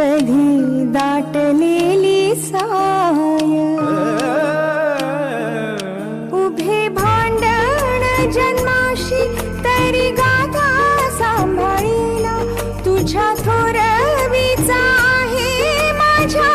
कधी दाटलेली साय, उभे भांडण जन्माशी तरी गाथा सांभाळीला, तुझ्या थोरवीचा आहे माझ्या